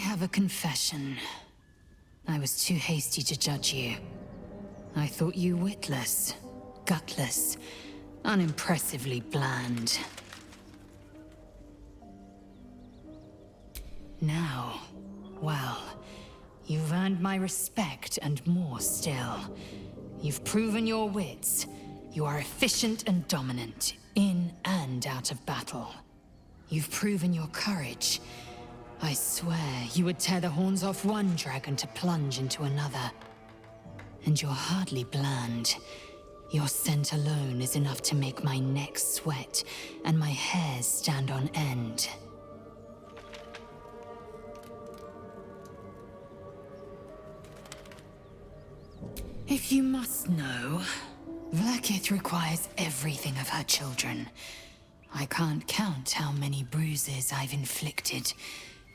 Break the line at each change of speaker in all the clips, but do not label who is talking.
have a confession. I was too hasty to judge you. I thought you witless, gutless, unimpressively bland. Now, well, you've earned my respect and more still. You've proven your wits. You are efficient and dominant, in and out of battle. You've proven your courage. I swear you would tear the horns off one dragon to plunge into another. And you're hardly bland. Your scent alone is enough to make my neck sweat and my hairs stand on end. If you must know, Vlaakith requires everything of her children. I can't count how many bruises I've inflicted.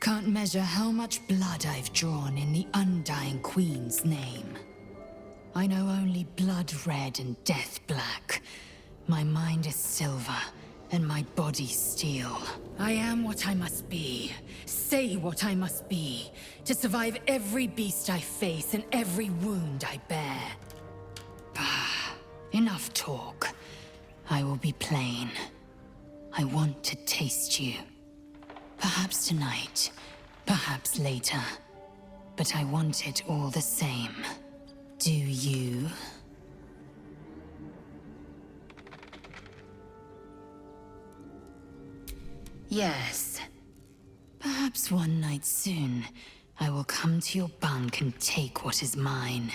Can't measure how much blood I've drawn in the Undying Queen's name. I know only blood red and death black. My mind is silver, and my body steel. I am what I must be, say what I must be, to survive every beast I face and every wound I bear. Bah, enough talk. I will be plain. I want to taste you. Perhaps tonight, perhaps later. But I want it all the same. Do you? Yes. Perhaps one night soon, I will come to your bunk and take what is mine.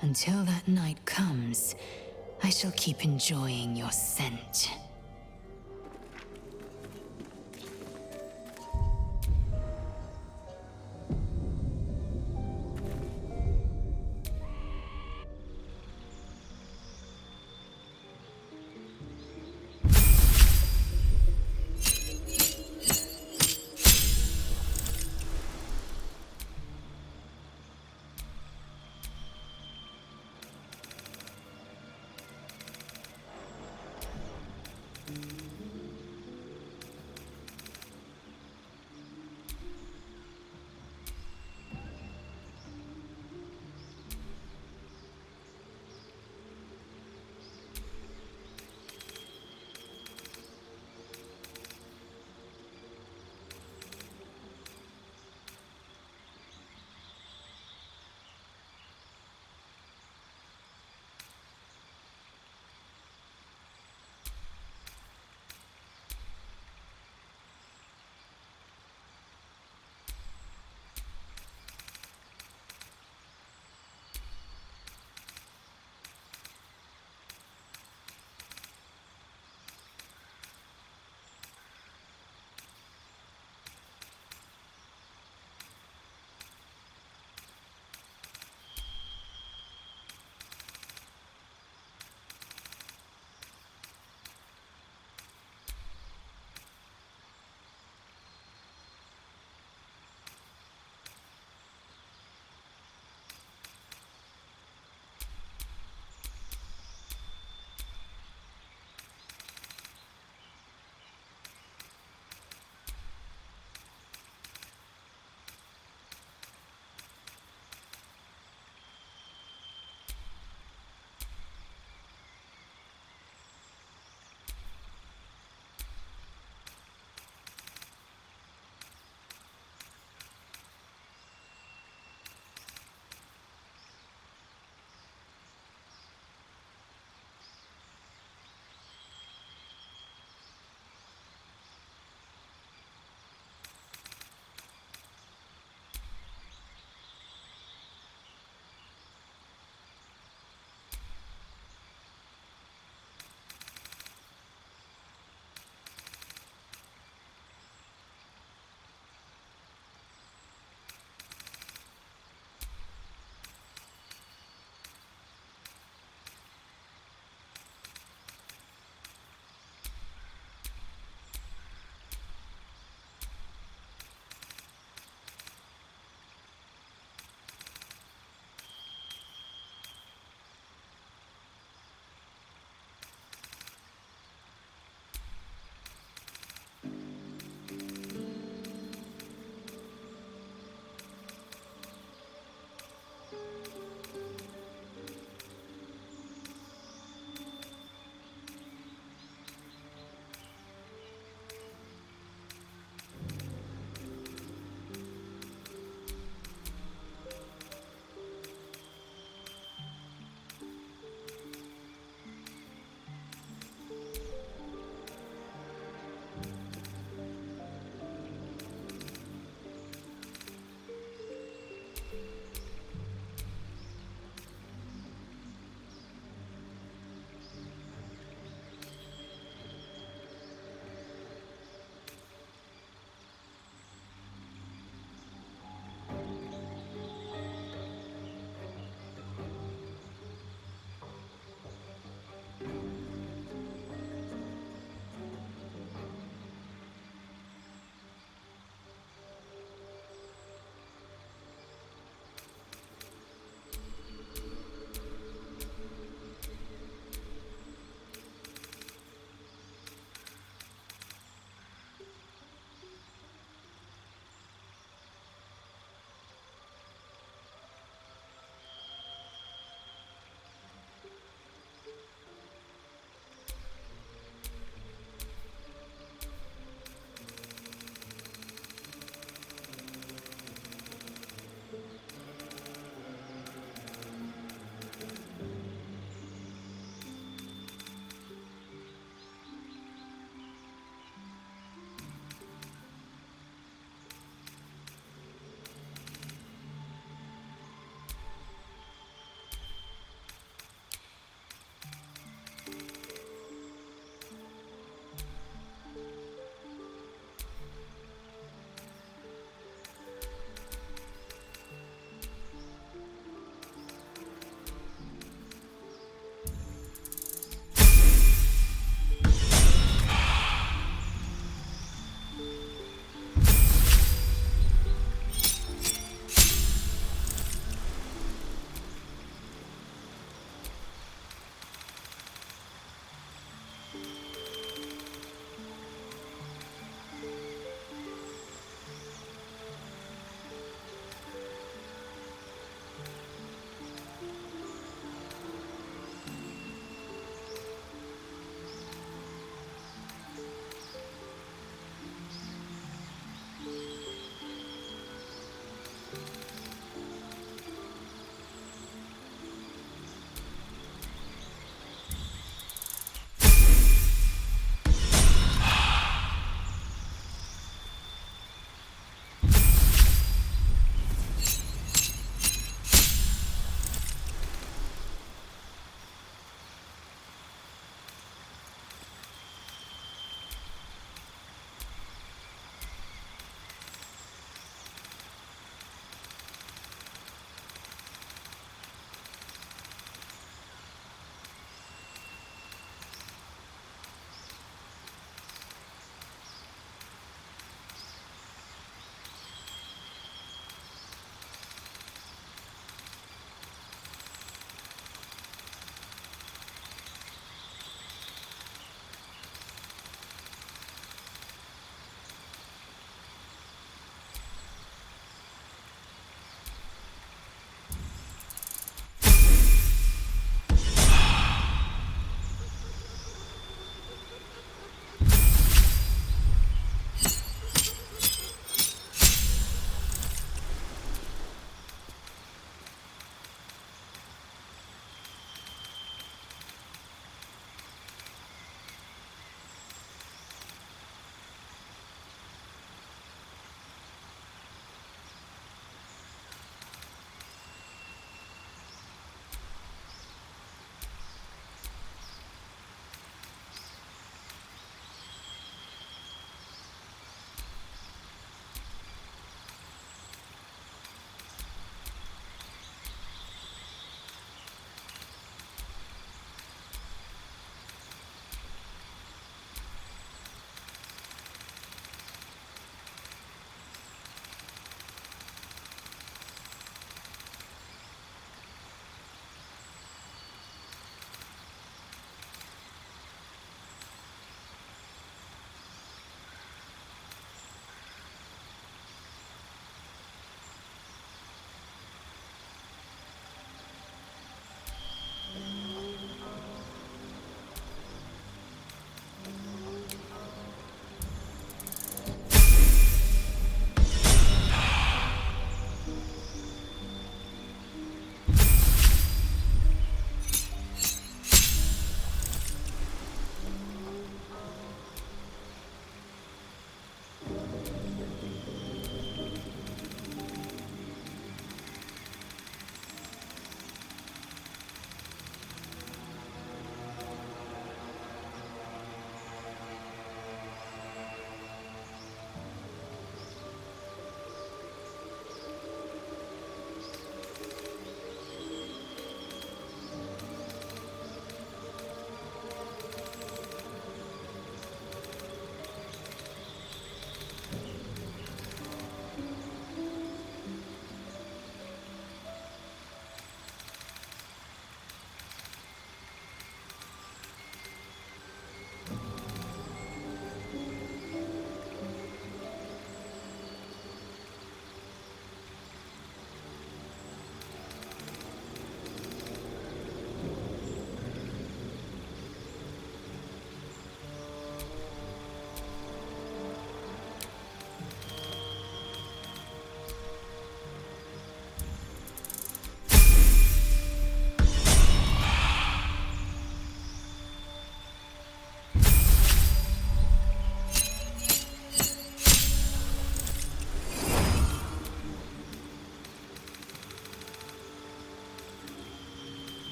Until that night comes, I shall keep enjoying your scent.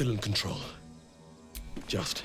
still in control. Just.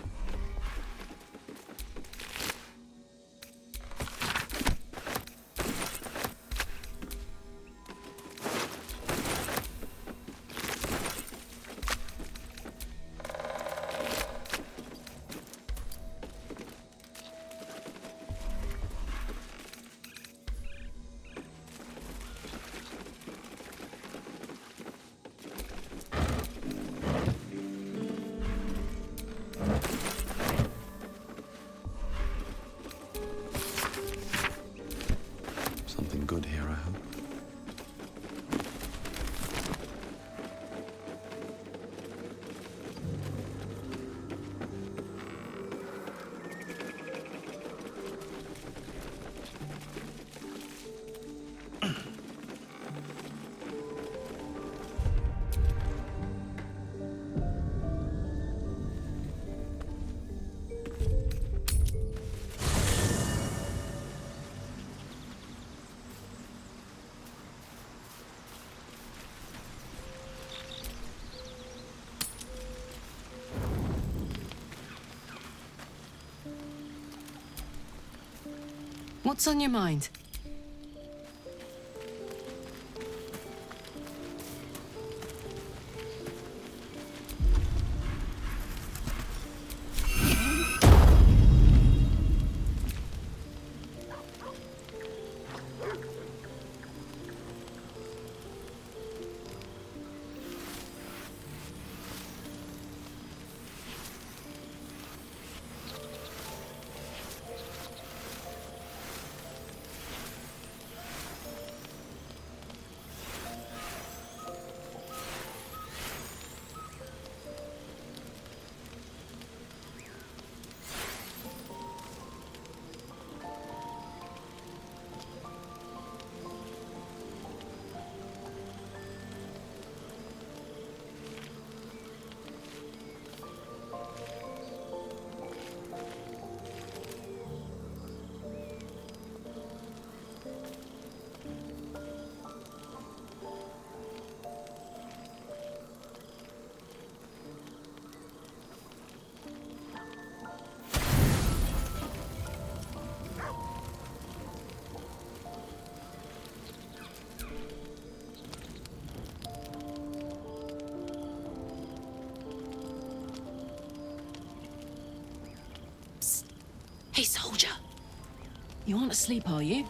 Something good here, I hope.
What's on your mind? Hey, soldier. You aren't asleep, are you?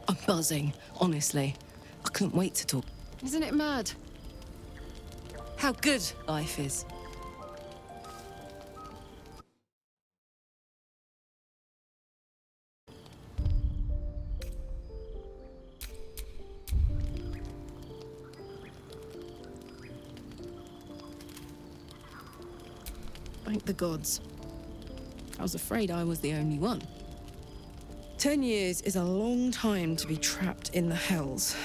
I'm buzzing, honestly. I couldn't wait to talk. Isn't it mad? How good life is. Thank the gods. I was afraid I was the only one. 10 years is a long time to be trapped in the hells.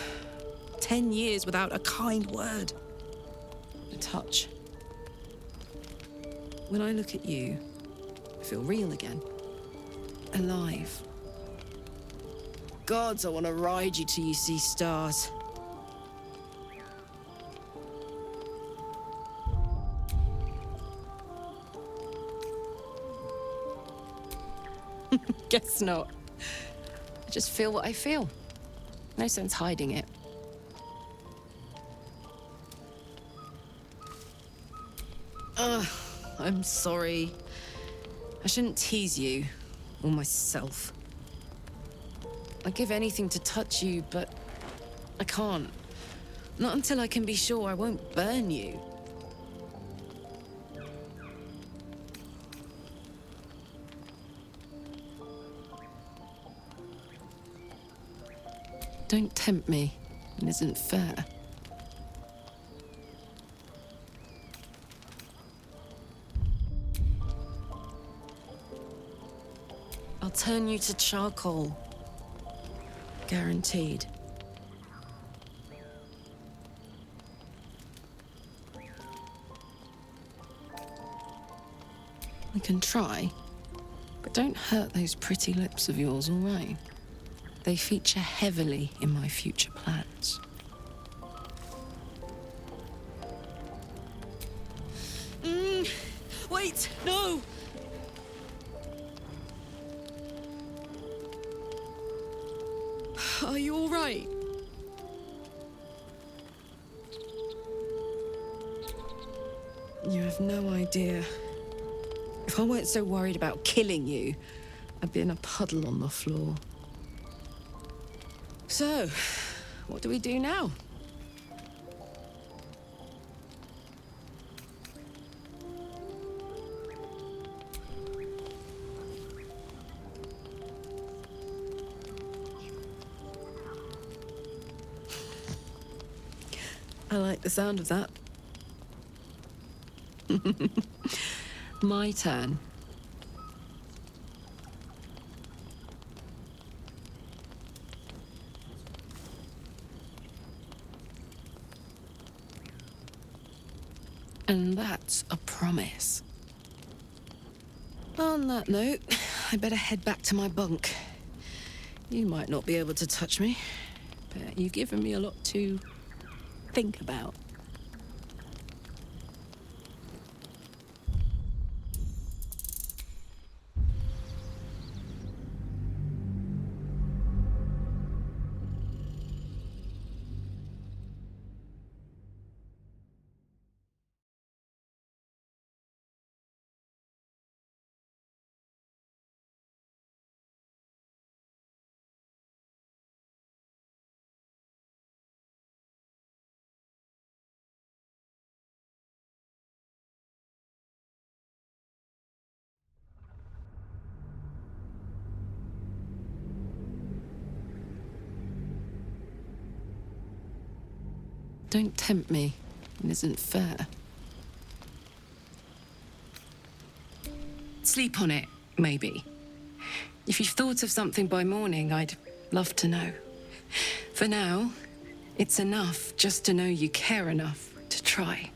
10 years without a kind word. A touch. When I look at you, I feel real again. Alive. Gods, I want to ride you till you see stars. Guess not. I just feel what I feel. No sense hiding it. I'm sorry. I shouldn't tease you, or myself. I'd give anything to touch you, but I can't. Not until I can be sure I won't burn you. Don't tempt me. It isn't fair. I'll turn you to charcoal. Guaranteed. We can try, but don't hurt those pretty lips of yours, all right? They feature heavily in my future plans. Wait! No! Are you all right? You have no idea. If I weren't so worried about killing you, I'd be in a puddle on the floor. So, what do we do now? I like the sound of that. My turn. And that's a promise. On that note, I better head back to my bunk. You might not be able to touch me, but you've given me a lot to think about. Don't tempt me. It isn't fair. Sleep on it, maybe. If you've thought of something by morning, I'd love to know. For now, it's enough just to know you care enough to try.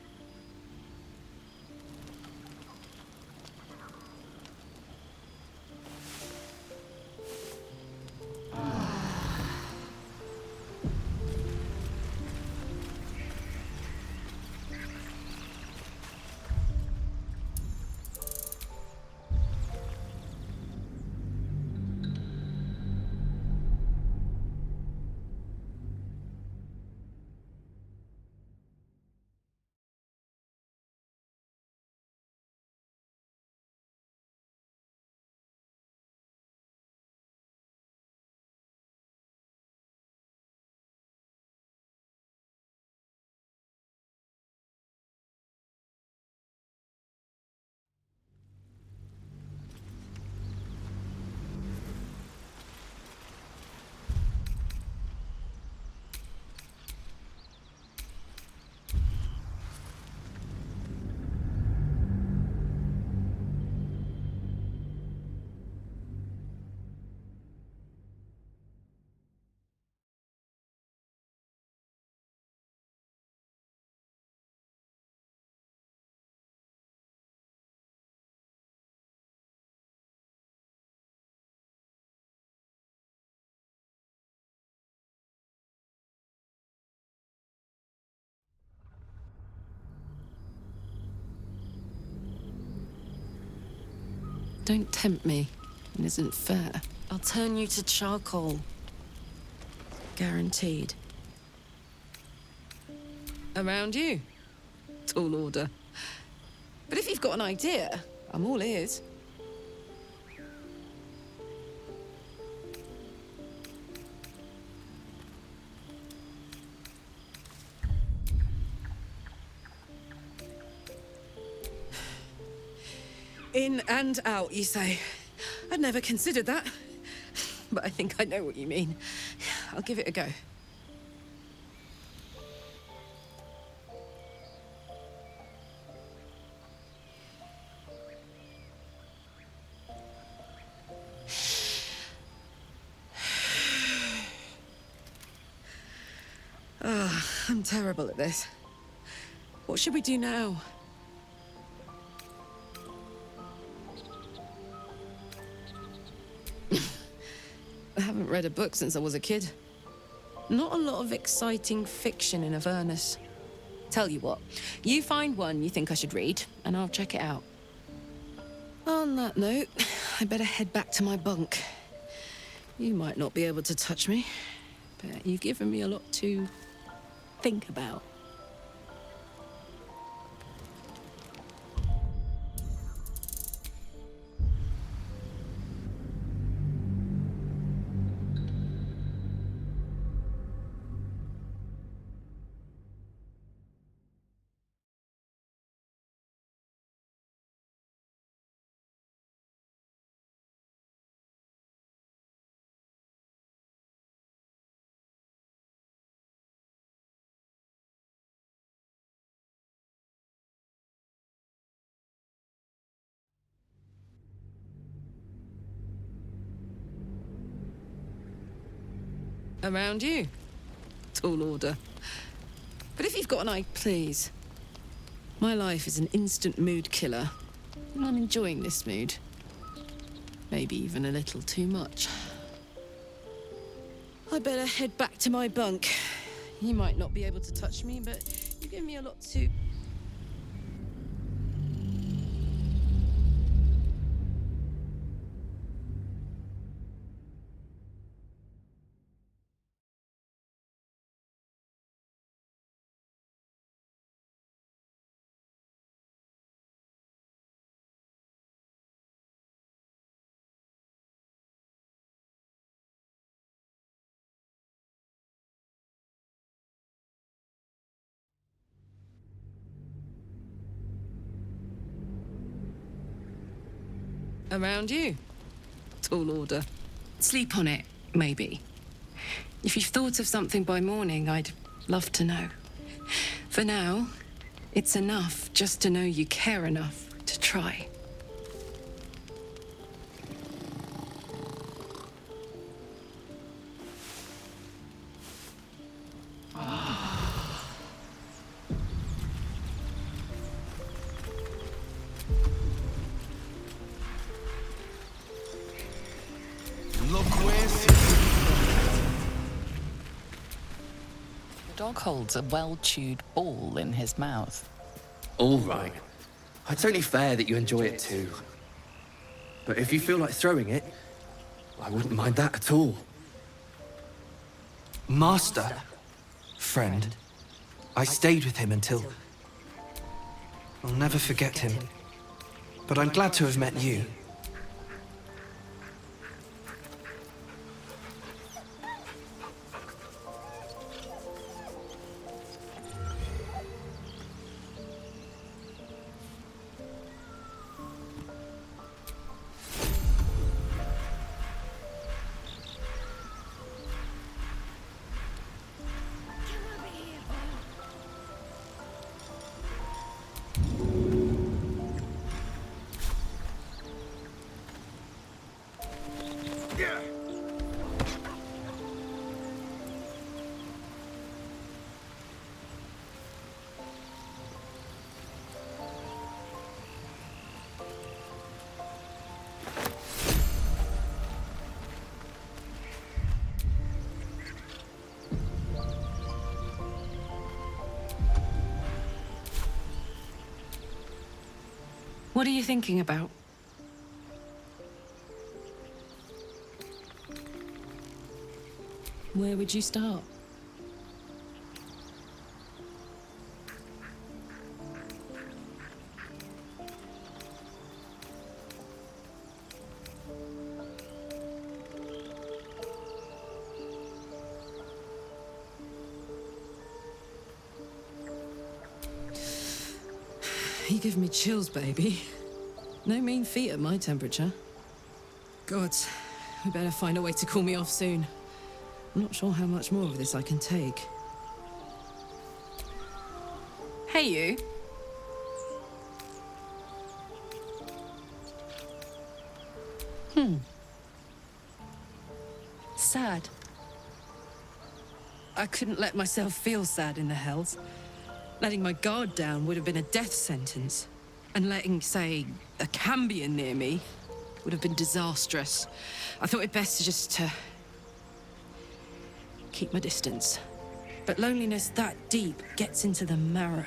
Don't tempt me. It isn't fair. I'll turn you to charcoal. Guaranteed. Around you. Tall order. But if you've got an idea, I'm all ears. In and out, you say. I'd never considered that. But I think I know what you mean. I'll give it a go. I'm terrible at this. What should we do now? I haven't read a book since I was a kid. Not a lot of exciting fiction in Avernus. Tell you what, you find one you think I should read, and I'll check it out. On that note, I better head back to my bunk. You might not be able to touch me, but you've given me a lot to think about. Around you. Tall order. But if you've got an eye, please. My life is an instant mood killer, and I'm enjoying this mood. Maybe even a little too much. I better head back to my bunk. You might not be able to touch me, but you give me a lot to... Around you. Tall order. Sleep on it, maybe. If you've thought of something by morning, I'd love to know. For now, it's enough just to know you care enough to try.
The dog holds a well-chewed ball in his mouth.
All right. It's only fair that you enjoy it too. But if you feel like throwing it, I wouldn't mind that at all.
Master, friend, I stayed with him until... I'll never forget him. But I'm glad to have met you.
What are you thinking about? Where would you start? You give me chills, baby. No mean feat at my temperature. Gods, we better find a way to cool me off soon. I'm not sure how much more of this I can take. Hey, you. Sad. I couldn't let myself feel sad in the Hells. Letting my guard down would have been a death sentence. And letting, say, a Cambion near me would have been disastrous. I thought it best to just keep my distance. But loneliness that deep gets into the marrow.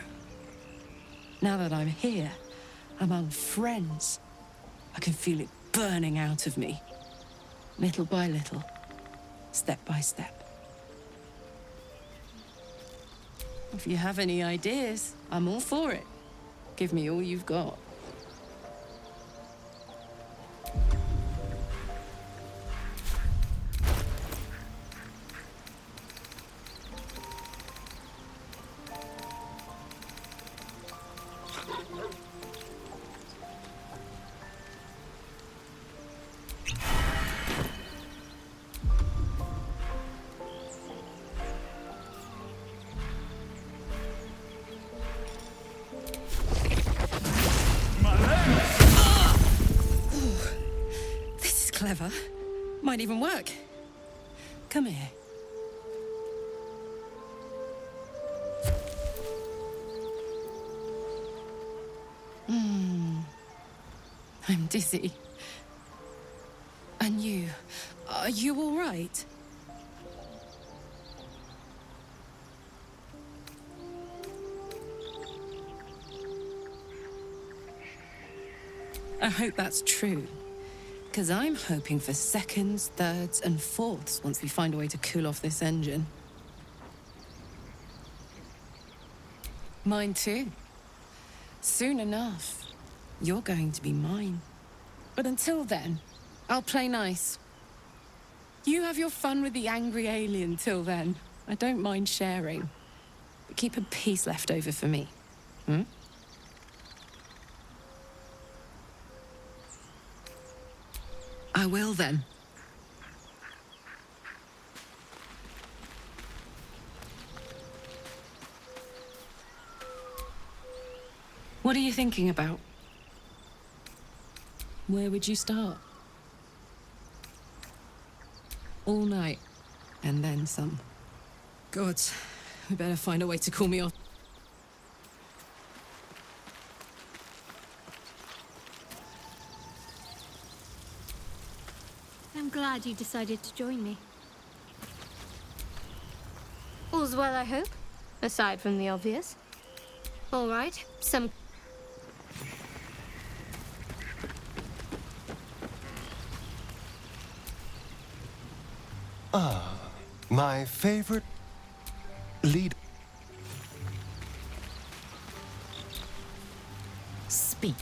Now that I'm here, among friends, I can feel it burning out of me. Little by little, step by step. If you have any ideas, I'm all for it. Give me all you've got. Clever. Might even work. Come here. I'm dizzy. And you? Are you all right? I hope that's true. Because I'm hoping for seconds, thirds, and fourths once we find a way to cool off this engine. Mine too. Soon enough, you're going to be mine. But until then, I'll play nice. You have your fun with the angry alien till then. I don't mind sharing. But keep a piece left over for me. Hmm? I will then. What are you thinking about? Where would you start? All night, and then some. Gods, we better find a way to cool me off.
I'm glad you decided to join me. All's well, I hope, aside from the obvious. All right, some...
My favorite lead.
Speak.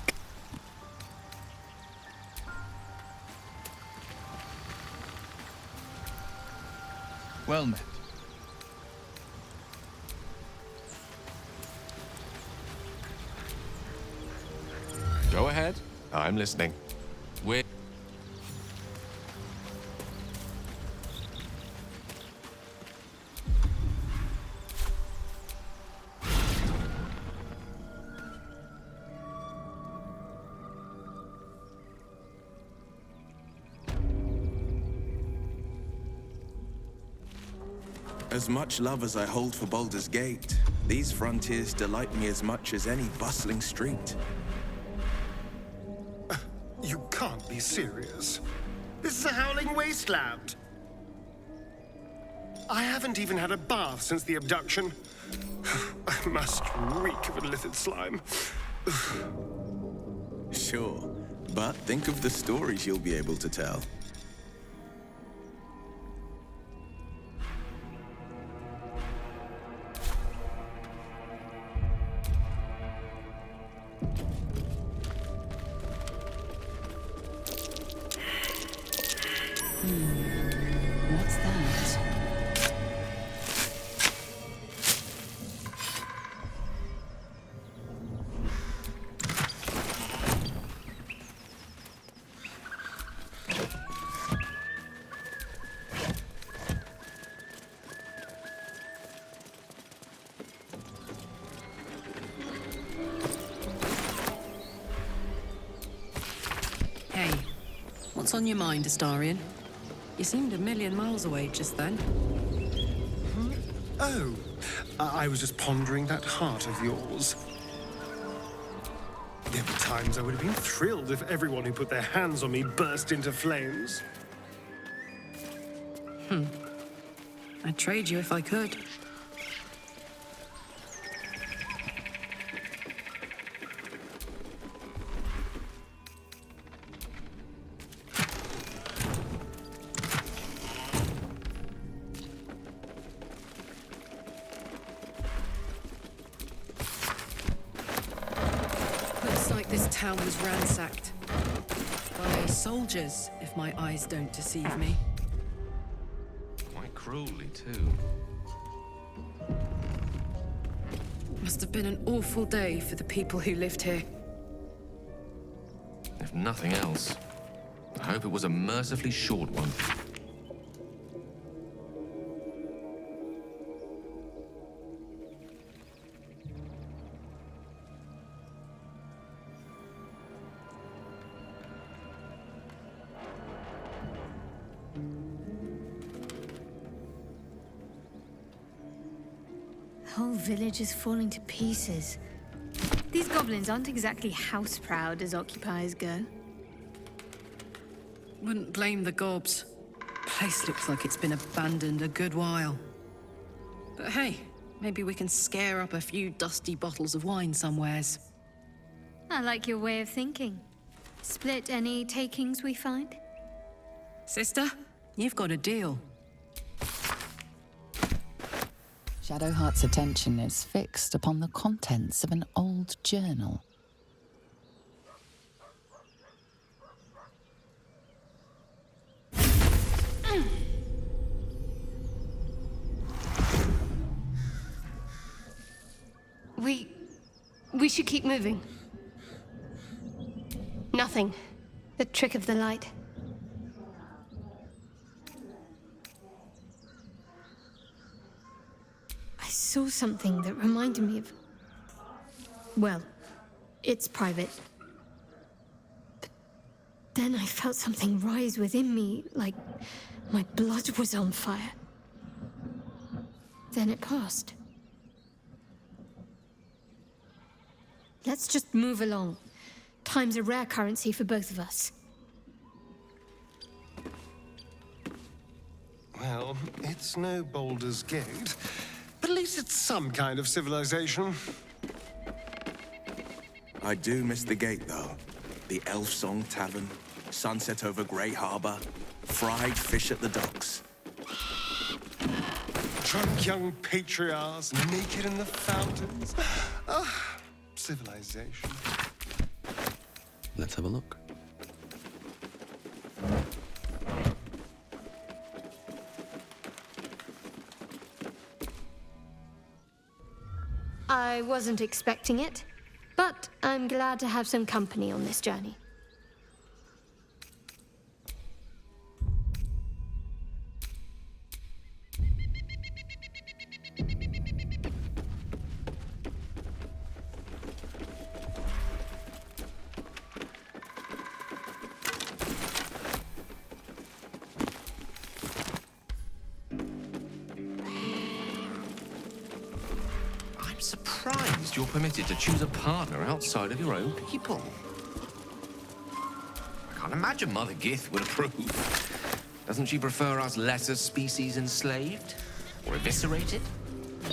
Well met.
Go ahead. I'm listening.
We're...
As much love as I hold for Baldur's Gate, these frontiers delight me as much as any bustling street.
You can't be serious. This is a howling wasteland. I haven't even had a bath since the abduction. I must reek of illithid slime.
Sure, but think of the stories you'll be able to tell.
What's that?
Hey, what's on your mind, Astarion? You seemed a million miles away just then.
Oh, I was just pondering that heart of yours. There were times I would have been thrilled if everyone who put their hands on me burst into flames.
I'd trade you if I could. town was ransacked. By soldiers, if my eyes don't deceive me.
Quite cruelly, too.
Must have been an awful day for the people who lived here.
If nothing else, I hope it was a mercifully short one.
The whole village is falling to pieces. These goblins aren't exactly house-proud as occupiers go.
Wouldn't blame the gobs. Place looks like it's been abandoned a good while. But hey, maybe we can scare up a few dusty bottles of wine somewheres.
I like your way of thinking. Split any takings we find?
Sister, you've got a deal.
Shadowheart's attention is fixed upon the contents of an old journal.
We should keep moving. Nothing. The trick of the light. I saw something that reminded me of... Well, it's private. But then I felt something rise within me, like my blood was on fire. Then it passed. Let's just move along. Time's a rare currency for both of us.
Well, it's no Baldur's Gate, but at least it's some kind of civilization.
I do miss the gate, though. The Elf Song Tavern, sunset over Grey Harbor, fried fish at the docks.
Drunk young patriarchs, naked in the fountains. Ah, civilization.
Let's have a look.
I wasn't expecting it, but I'm glad to have some company on this journey.
I'm surprised you're permitted to choose a partner outside of your own people. I can't imagine Mother Gith would approve. Doesn't she prefer us lesser species enslaved? Or eviscerated?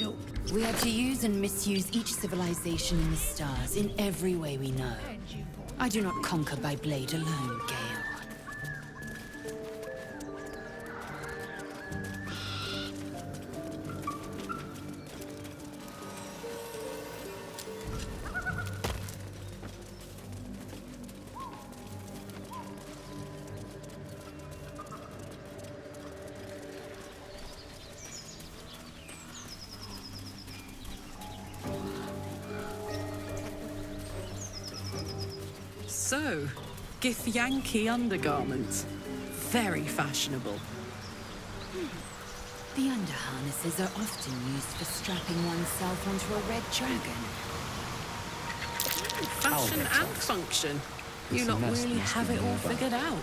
Look, we are to use and misuse each civilization in the stars in every way we know. I do not conquer by blade alone, Gale.
So, Githyanki undergarments. Very fashionable.
The underharnesses are often used for strapping oneself onto a red dragon.
Fashion and function. You
It's a
lot
mess
really
needs to
have
be
it all
known about.
figured out.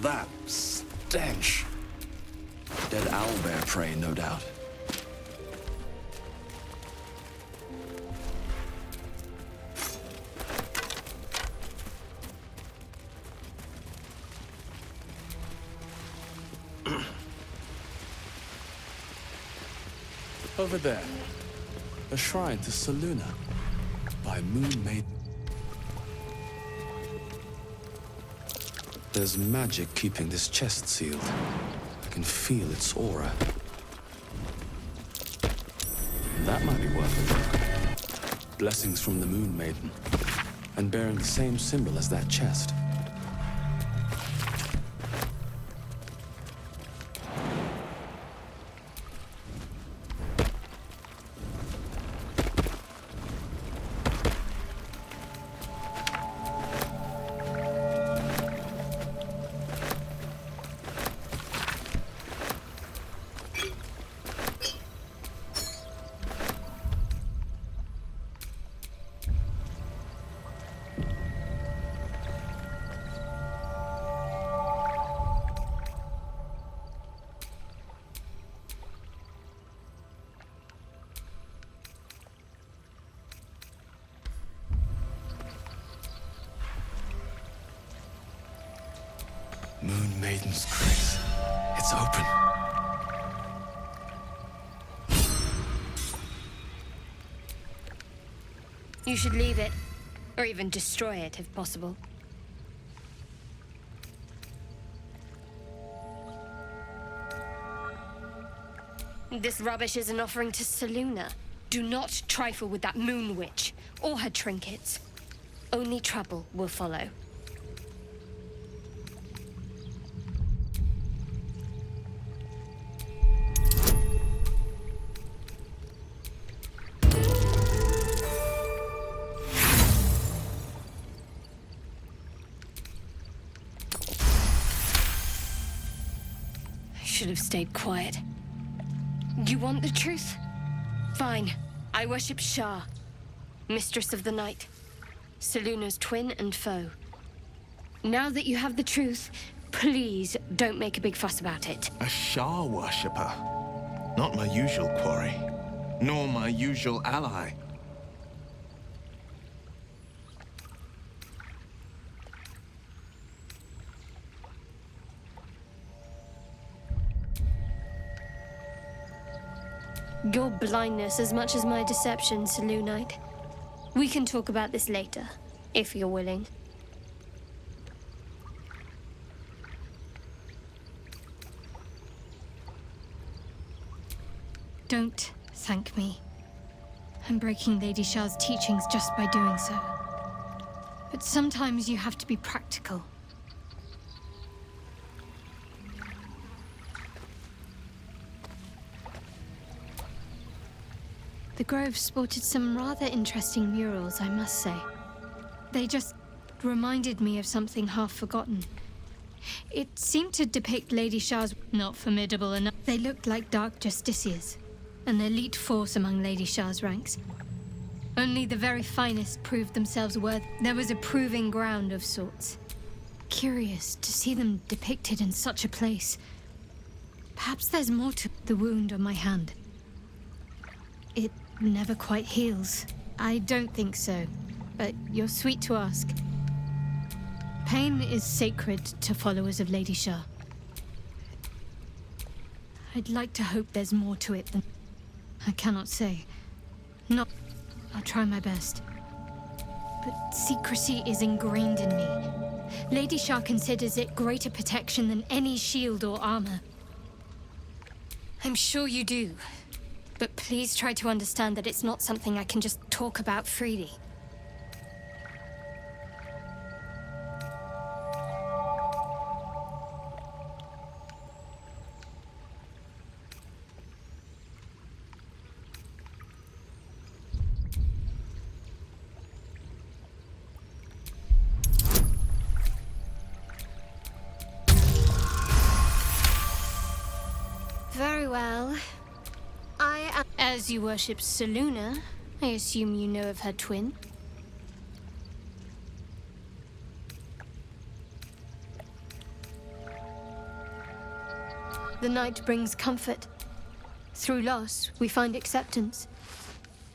That stench. Dead owlbear prey, no doubt. Over there. A shrine to Selûne by Moon Maiden. There's magic keeping this chest sealed. I can feel its aura. That might be worth a look. Blessings from the Moon Maiden, and bearing the same symbol as that chest. Moon Maiden's grace. It's open.
You should leave it, or even destroy it if possible. This rubbish is an offering to Selûne. Do not trifle with that Moon Witch, or her trinkets. Only trouble will follow. Should have stayed quiet. You want the truth? Fine. I worship Shah, Mistress of the Night, Selûne's twin and foe. Now that you have the truth, please don't make a big fuss about it.
A Shah worshipper. Not my usual quarry, nor my usual ally.
Your blindness as much as my deception, Selûnite. We can talk about this later, if you're willing.
Don't thank me. I'm breaking Lady Shah's teachings just by doing so. But sometimes you have to be practical. The Grove sported some rather interesting murals, I must say. They just reminded me of something half forgotten. It seemed to depict Lady Shah's not formidable enough. They looked like dark justiciars, an elite force among Lady Shah's ranks. Only the very finest proved themselves worthy. There was a proving ground of sorts. Curious to see them depicted in such a place. Perhaps there's more to the wound on my hand. It never quite heals. I don't think so, but you're sweet to ask. Pain is sacred to followers of Lady Shah. I'd like to hope there's more to it than... I cannot say. Not... I'll try my best. But secrecy is ingrained in me. Lady Shah considers it greater protection than any shield or armor. I'm sure you do. But please try to understand that it's not something I can just talk about freely. Very well. As you worship Selûne, I assume you know of her twin. The night brings comfort. Through loss, we find acceptance.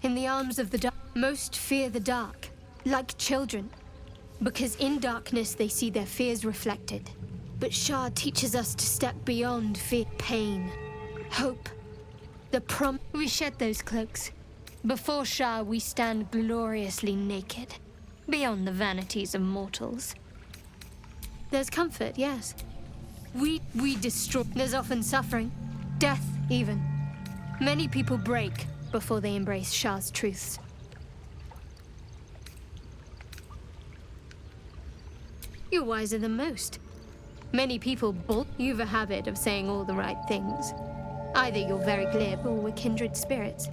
In the arms of the dark, most fear the dark, like children, because in darkness they see their fears reflected. But Shah teaches us to step beyond fear, pain, hope. We shed those cloaks. Before Shah, we stand gloriously naked, beyond the vanities of mortals. There's comfort, yes. We destroy. There's often suffering, death even. Many people break before they embrace Shah's truths. You're wiser than most. Many people you've a habit of saying all the right things. Either you're very glib or we're kindred spirits.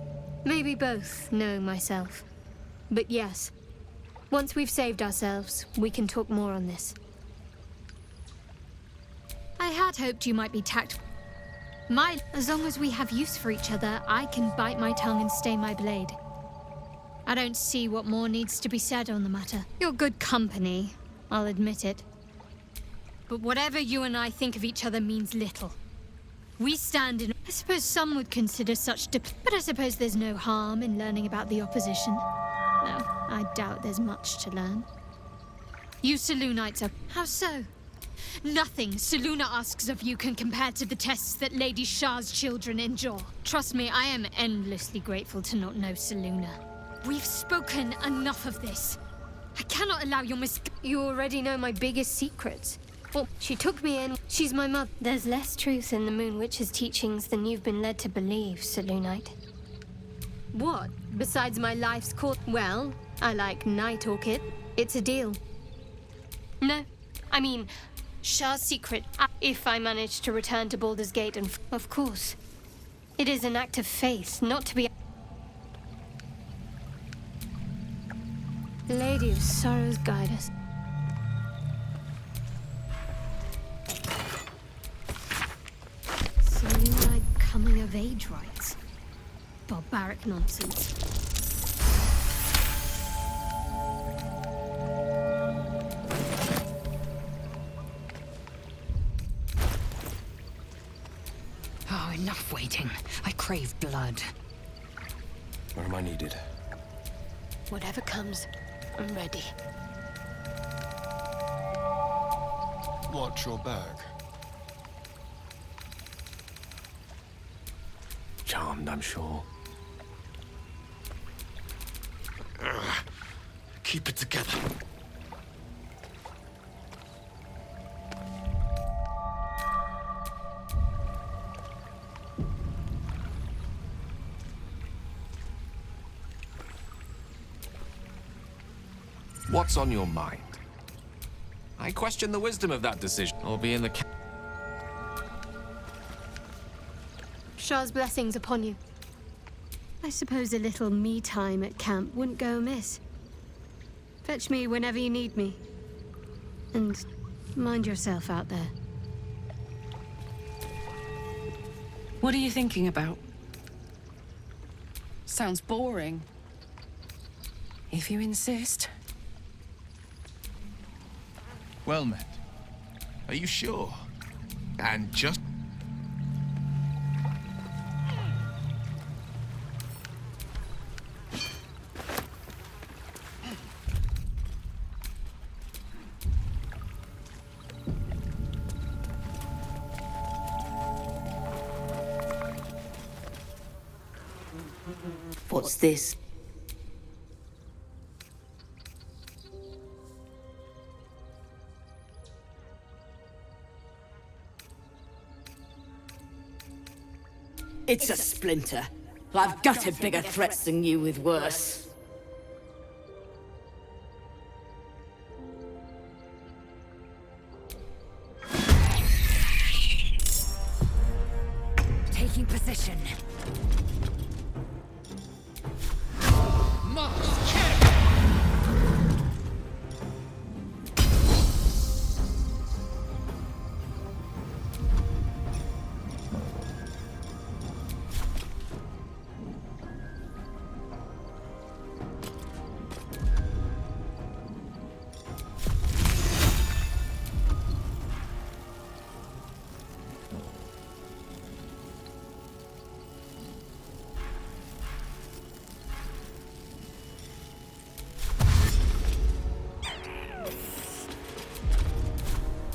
Maybe both, knowing myself. But yes, once we've saved ourselves, we can talk more on this. I had hoped you might be tactful. As long as we have use for each other, I can bite my tongue and stay my blade. I don't see what more needs to be said on the matter. You're good company, I'll admit it. But whatever you and I think of each other means little. We stand in... I suppose some would consider such but I suppose there's no harm in learning about the opposition. No, I doubt there's much to learn. You Selûnites are... How so? Nothing Selûne asks of you can compare to the tests that Lady Shah's children endure. Trust me, I am endlessly grateful to not know Selûne. We've spoken enough of this. I cannot allow your You already know my biggest secrets. Well, she took me in. She's my mother. There's less truth in the Moon Witch's teachings than you've been led to believe, Selûnite. What? Besides my life's course? Well, I like Night Orchid. It's a deal. No, I mean, Shah's secret. If I manage to return to Baldur's Gate and... Of course. It is an act of faith, not to be... Lady of Sorrows, guide us. Selûnite coming of age rites. Barbaric nonsense.
Oh, enough waiting. I crave blood.
Where am I needed?
Whatever comes, I'm ready.
Watch your back.
Charmed, I'm sure.
Keep it together.
What's on your mind? I question the wisdom of that decision. I'll be in the...
Shah's blessings upon you. I suppose a little me time at camp wouldn't go amiss. Fetch me whenever you need me. And mind yourself out there.
What are you thinking about? Sounds boring. If you insist.
Well met. Are you sure? And just...
What's this? It's a splinter. I've gutted bigger threats than you with worse.
Taking position.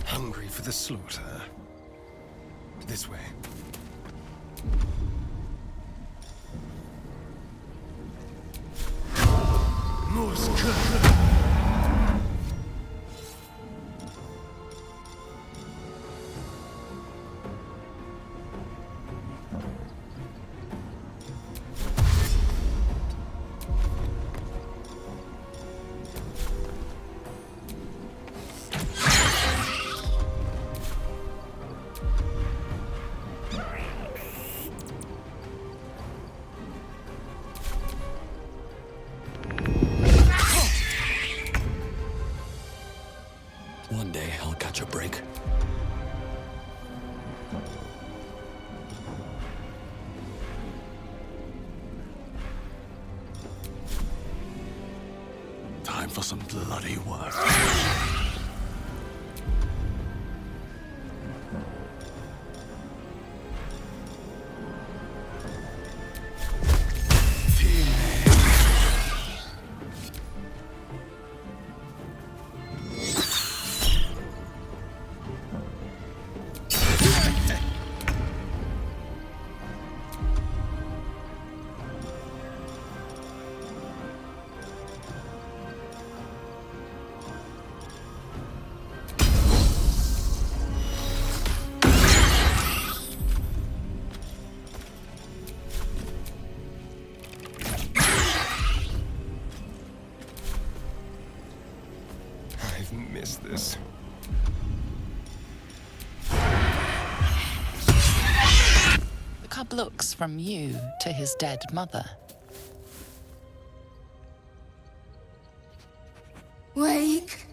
Hungry for the slaughter. This way.
elves' curse.
One day I'll catch a break.
Time for some bloody work. I've missed this.
The cub looks from you to his dead mother.
Wake.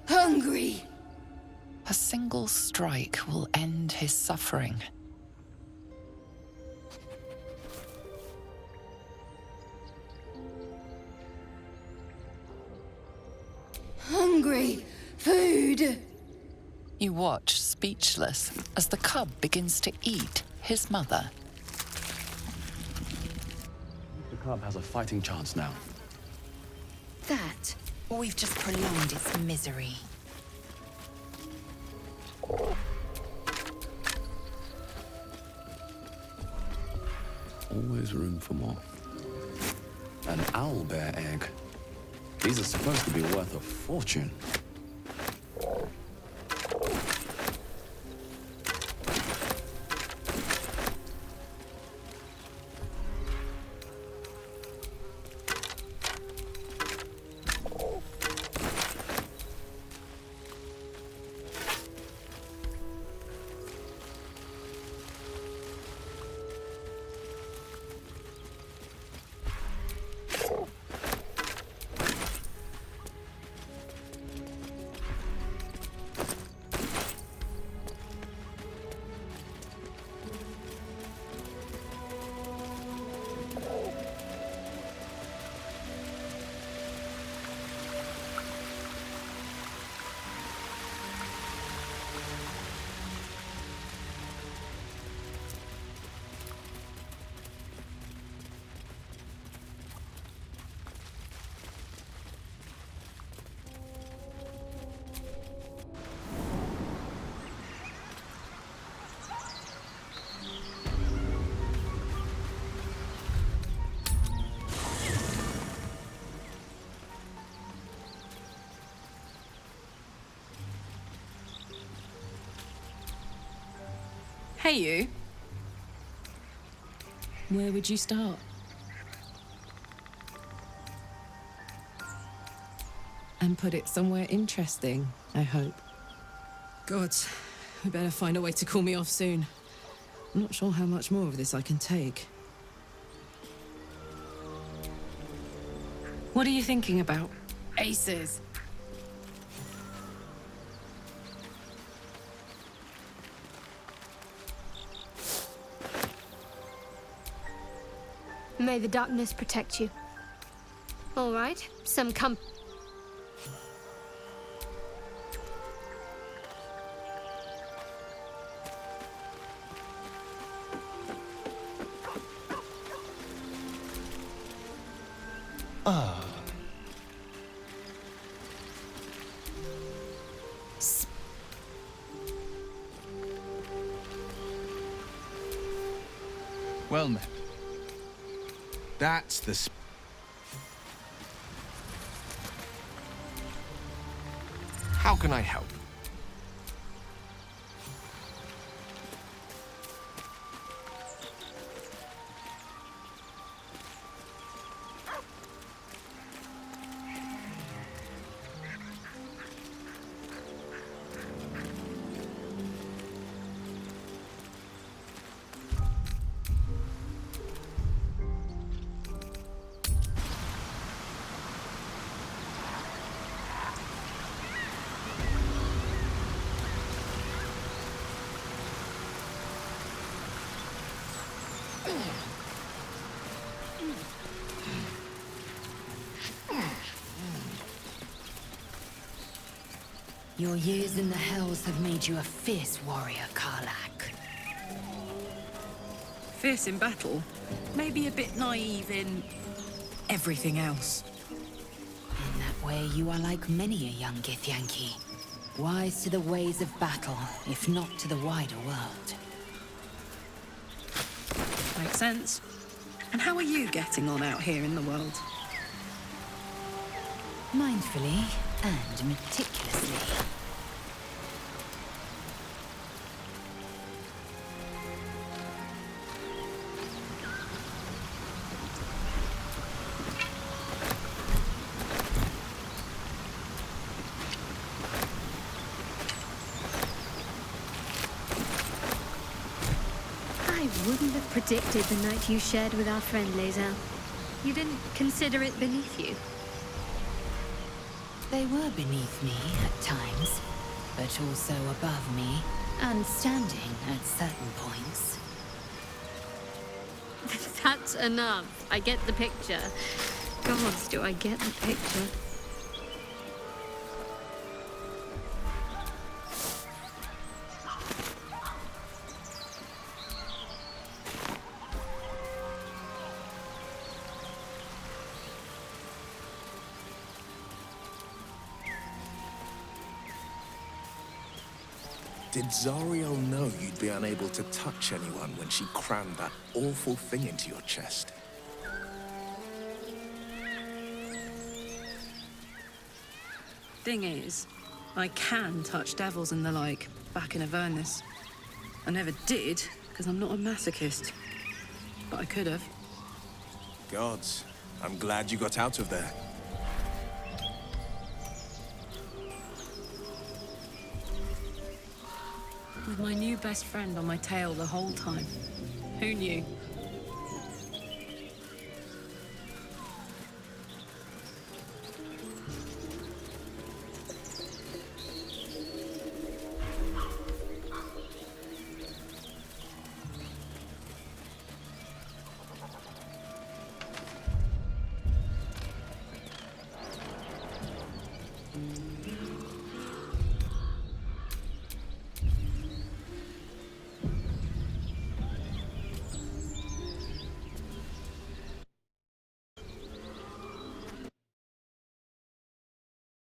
Hungry.
A single strike will end his suffering.
Hungry. Food.
You watch, speechless, as the cub begins to eat his mother.
The cub has a fighting chance now.
That, or we've just prolonged its misery.
Always room for more. An owlbear egg. These are supposed to be worth a fortune.
Hey, you. Where would you start? And put it somewhere interesting, I hope. God, we better find a way to cool me off soon. I'm not sure how much more of this I can take. What are you thinking about? Aces.
May the darkness protect you. All right, some
Ah.
Well met. That's the
How can I help?
Your years in the Hells have made you a fierce warrior, Karlach.
Fierce in battle, maybe a bit naive in everything else.
In that way, you are like many a young Githyanki. Wise to the ways of battle, if not to the wider world.
Makes sense. And how are you getting on out here in the world?
Mindfully and meticulously.
I wouldn't have predicted the night you shared with our friend Lae'zel. You didn't consider it beneath you.
They were beneath me at times, but also above me, and standing at certain points.
That's enough. I get the picture. Gods, do I get the picture.
Did Zariel know you'd be unable to touch anyone when she crammed that awful thing into your chest?
Thing is, I can touch devils and the like back in Avernus. I never did, because I'm not a masochist. But I could have.
Gods, I'm glad you got out of there.
With my new best friend on my tail the whole time. Who knew?